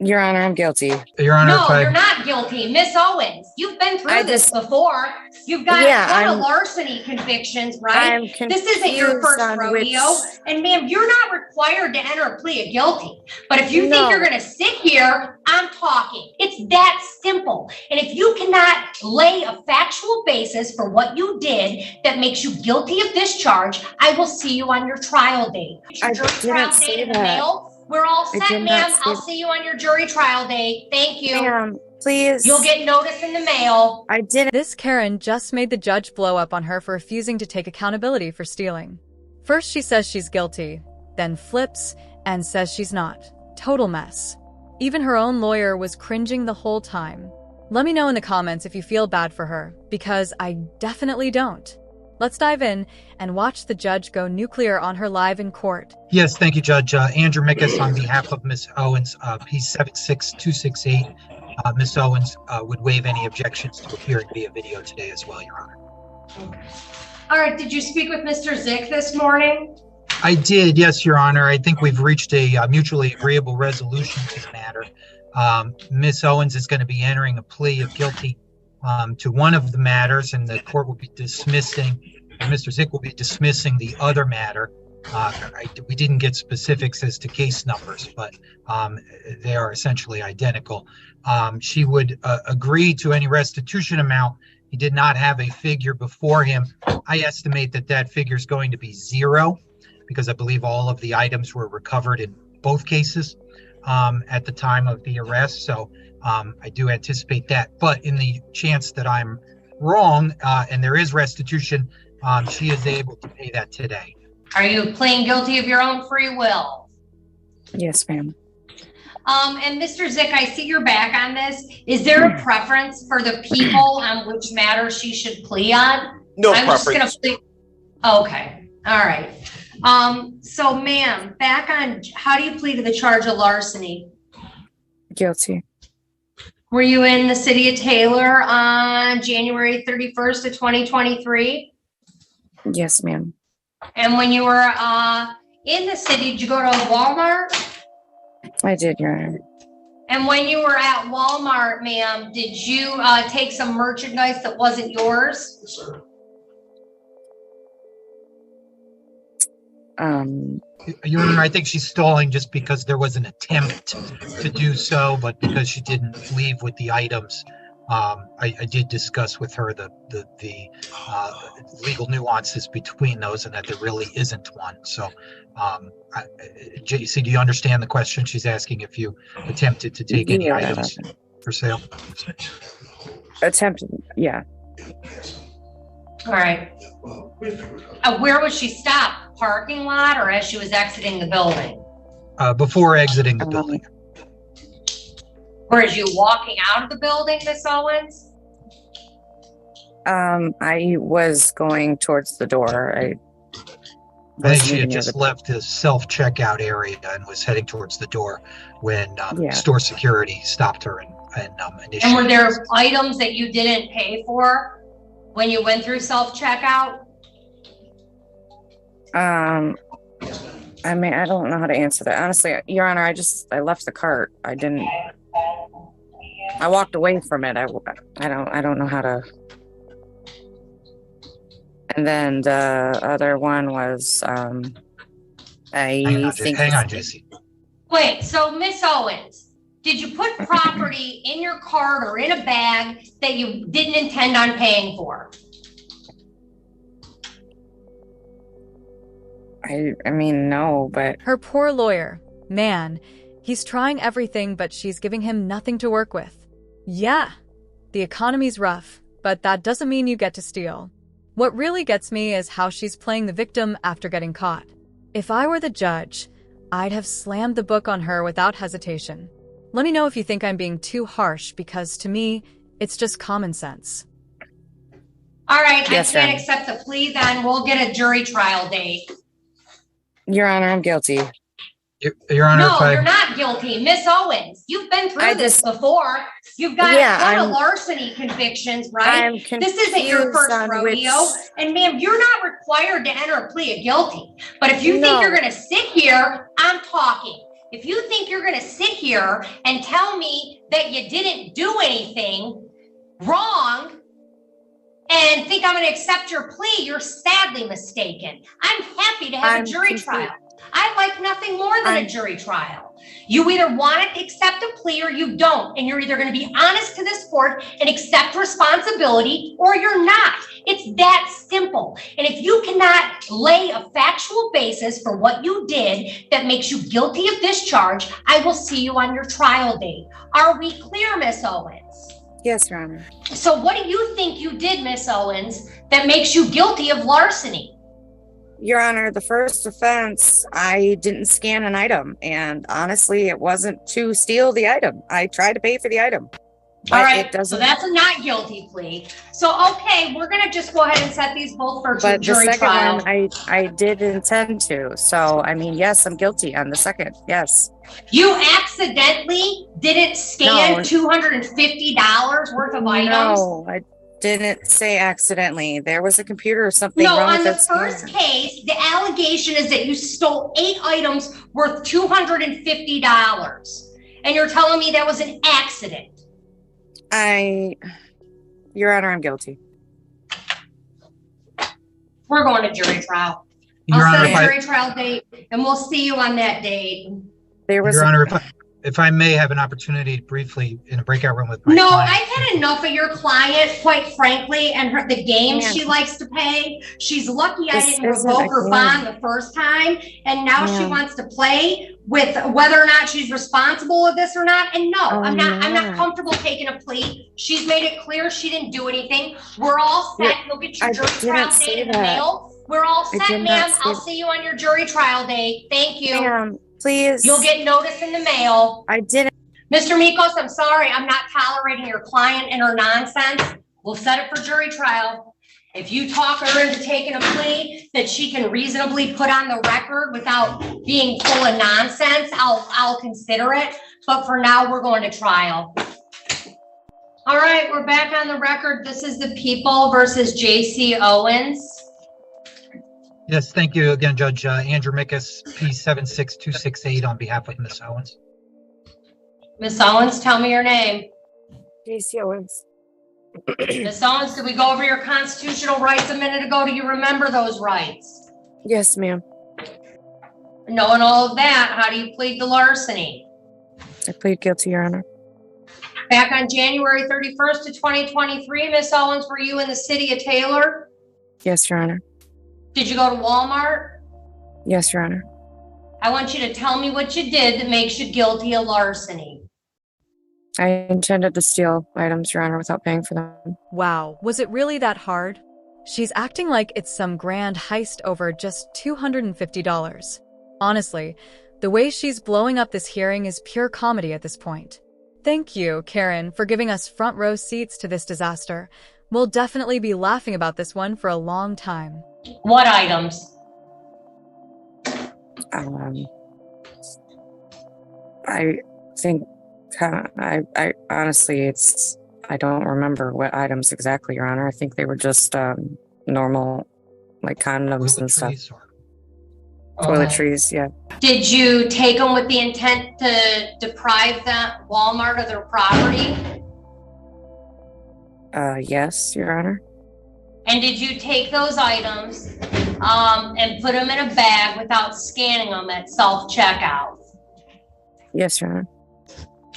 Your Honor, I'm guilty. Your Honor, no, you're not guilty. Miss Owens, you've been through this before. You've got a ton of larceny convictions, right? This isn't your first rodeo. And ma'am, you're not required to enter a plea of guilty. But if you think you're going to sit here, I'm talking. It's that simple. And if you cannot lay a factual basis for what you did that makes you guilty of this charge, I will see you on your trial date. I didn't say that. We're all set, ma'am. I'll see you on your jury trial day. Thank you. Ma'am, please. You'll get notice in the mail. I didn't. This Karen just made the judge blow up on her for refusing to take accountability for stealing. First she says she's guilty, then flips and says she's not. Total mess. Even her own lawyer was cringing the whole time. Let me know in the comments if you feel bad for her, because I definitely don't. Let's dive in and watch the judge go nuclear on her live in court. Yes, thank you, Judge. Andrew Mickus on behalf of Ms. Owens. He's 76268. Ms. Owens would waive any objections to appearing via video today as well, Your Honor. Okay. All right, did you speak with Mr. Zick this morning? I did, yes, Your Honor. I think we've reached a mutually agreeable resolution to the matter. Ms. Owens is going to be entering a plea of guilty to one of the matters, and the court will be dismissing, and Mr. Zick will be dismissing the other matter. We didn't get specifics as to case numbers, but they are essentially identical. She would agree to any restitution amount. He did not have a figure before him. I estimate that that figure is going to be 0, because I believe all of the items were recovered in both cases at the time of the arrest. So I do anticipate that. But in the chance that I'm wrong and there is restitution, she is able to pay that today. Are you pleading guilty of your own free will? Yes, ma'am. And Mr. Zick, I see you're back on this. Is there a preference for the people on which matter she should plea on? No I'm preference. Just gonna okay. All right. So ma'am, back on, how do you plead to the charge of larceny? Guilty. Were you in the city of Taylor on January 31st of 2023? Yes, ma'am. And when you were in the city, did you go to Walmart? I did, Your Honor. And when you were at Walmart, ma'am, did you take some merchandise that wasn't yours? Yes, sir. Your Honor, I think she's stalling just because there was an attempt to do so, but because she didn't leave with the items. I did discuss with her the legal nuances between those, and that there really isn't one. So, JC, do you understand the question? She's asking if you attempted to take any items for sale. Attempted, yeah. All right. Where was she stopped? Parking lot, or as she was exiting the building? Before exiting the building. Or as you walking out of the building, Miss Owens? I was going towards the door. I think she had just left the self-checkout area and was heading towards the door when store security stopped her and initiated. And were there items that you didn't pay for when you went through self-checkout? I mean, I don't know how to answer that. Honestly, Your Honor, I left the cart. I walked away from it. I don't know how to. And then the other one was, Hang on, JC. Wait, so Miss Owens, did you put property in your cart or in a bag that you didn't intend on paying for? I mean, no, but... Her poor lawyer. Man, he's trying everything, but she's giving him nothing to work with. Yeah, the economy's rough, but that doesn't mean you get to steal. What really gets me is how she's playing the victim after getting caught. If I were the judge, I'd have slammed the book on her without hesitation. Let me know if you think I'm being too harsh, because to me, it's just common sense. All right, yes, I can't accept the plea, then we'll get a jury trial date. Your Honor, I'm guilty. Your Honor, no, you're not guilty. Miss Owens, you've been through this before. You've got a ton of larceny convictions, right? This isn't your first rodeo. And ma'am, you're not required to enter a plea of guilty. But if you think you're going to sit here, I'm talking. if you think you're going to sit here and tell me that you didn't do anything wrong and think I'm going to accept your plea, you're sadly mistaken. I'm happy to have a jury trial. I like nothing more than a jury trial. You either want to accept a plea or you don't, and you're either going to be honest to this court and accept responsibility or you're not. It's that simple. And if you cannot lay a factual basis for what you did that makes you guilty of this charge, I will see you on your trial date. Are we clear, Miss Owens? Yes, Your Honor. So what do you think you did, Miss Owens, that makes you guilty of larceny? Your Honor, the first offense, I didn't scan an item, and honestly, it wasn't to steal the item. I tried to pay for the item. All right, so that's a not guilty plea. So, okay, we're going to just go ahead and set these both for jury trial. But the second one, I did intend to. So, I mean, yes, I'm guilty on the second. Yes. You accidentally didn't scan $250 worth of items? No, I didn't say accidentally. There was a computer or something wrong with that scanner. On the first case, the allegation is that you stole 8 items worth $250. And you're telling me that was an accident? Your Honor, I'm guilty. We're going to jury trial. I'll set a jury trial date, and we'll see you on that date. Your Honor, if I may have an opportunity briefly in a breakout room with my client. I've had enough of your client, quite frankly, and the games she likes to play. She's lucky I didn't revoke her bond the first time, and now she wants to play with whether or not she's responsible of this or not. And no, I'm not comfortable taking a plea. She's made it clear she didn't do anything. We're all set. You'll get your jury trial date in the mail. We're all set, ma'am. I'll see you on your jury trial date. Thank you. Ma'am, please. You'll get notice in the mail. I didn't. Mr. Mikos, I'm sorry. I'm not tolerating your client and her nonsense. We'll set it for jury trial. If you talk her into taking a plea that she can reasonably put on the record without being full of nonsense, I'll consider it. But for now, we're going to trial. All right, we're back on the record. This is the People versus J.C. Owens. Yes, thank you again, Judge Andrew Mikus, P76268 on behalf of Ms. Owens. Ms. Owens, tell me your name. J.C. Owens. Ms. Owens, did we go over your constitutional rights a minute ago? Do you remember those rights? Yes, ma'am. Knowing all of that, how do you plead the larceny? I plead guilty, Your Honor. Back on January 31st of 2023, Ms. Owens, were you in the city of Taylor? Yes, Your Honor. Did you go to Walmart? Yes, Your Honor. I want you to tell me what you did that makes you guilty of larceny. I intended to steal items, Your Honor, without paying for them. Wow, was it really that hard? She's acting like it's some grand heist over just $250. Honestly, the way she's blowing up this hearing is pure comedy at this point. Thank you, Karen, for giving us front row seats to this disaster. We'll definitely be laughing about this one for a long time. What items? I think, I honestly, I don't remember what items exactly, Your Honor. I think they were just normal, like condoms and stuff. Toiletries, yeah. Did you take them with the intent to deprive that Walmart of their property? Yes, Your Honor. And did you take those items and put them in a bag without scanning them at self-checkout? Yes, Your Honor.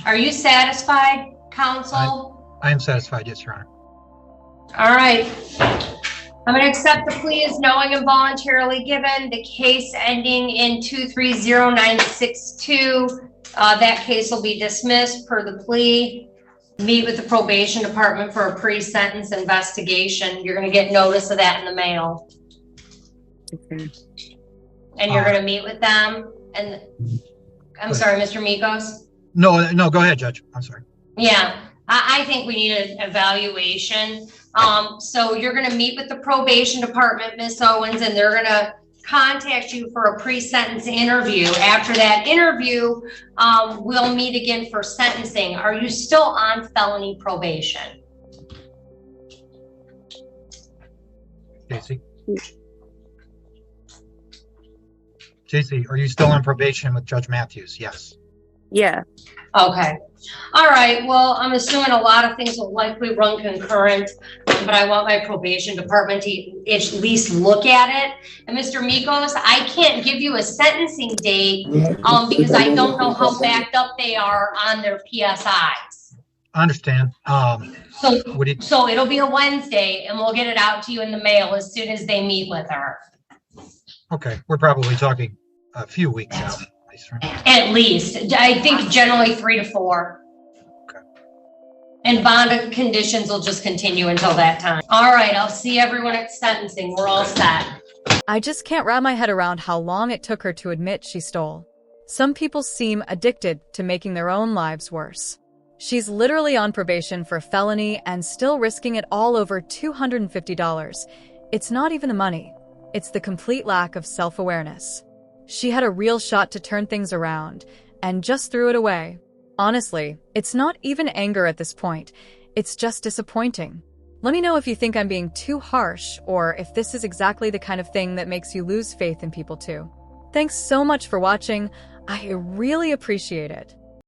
Are you satisfied, counsel? I am satisfied, yes, Your Honor. All right. I'm going to accept the plea as knowing and voluntarily given. The case ending in 230962. That case will be dismissed per the plea. Meet with the probation department for a pre-sentence investigation. You're going to get notice of that in the mail. Okay. And you're going to meet with them. And I'm sorry, Mr. Mikos. No, go ahead, Judge. I'm sorry. Yeah, I think we need an evaluation. So you're going to meet with the probation department, Ms. Owens, and they're going to contact you for a pre-sentence interview. After that interview, we'll meet again for sentencing. Are you still on felony probation? Casey? JC, are you still on probation with Judge Matthews? Yes. Yeah. Okay. All right. Well, I'm assuming a lot of things will likely run concurrent, but I want my probation department to at least look at it. And Mr. Mikos, I can't give you a sentencing date because I don't know how backed up they are on their PSIs. I understand. So it'll be a Wednesday, and we'll get it out to you in the mail as soon as they meet with her. Okay. We're probably talking a few weeks out. At least. I think generally 3 to 4. Okay. And bond conditions will just continue until that time. All right, I'll see everyone at sentencing. We're all set. I just can't wrap my head around how long it took her to admit she stole. Some people seem addicted to making their own lives worse. She's literally on probation for a felony and still risking it all over $250. It's not even the money. It's the complete lack of self-awareness. She had a real shot to turn things around and just threw it away. Honestly, it's not even anger at this point. It's just disappointing. Let me know if you think I'm being too harsh or if this is exactly the kind of thing that makes you lose faith in people too. Thanks so much for watching. I really appreciate it.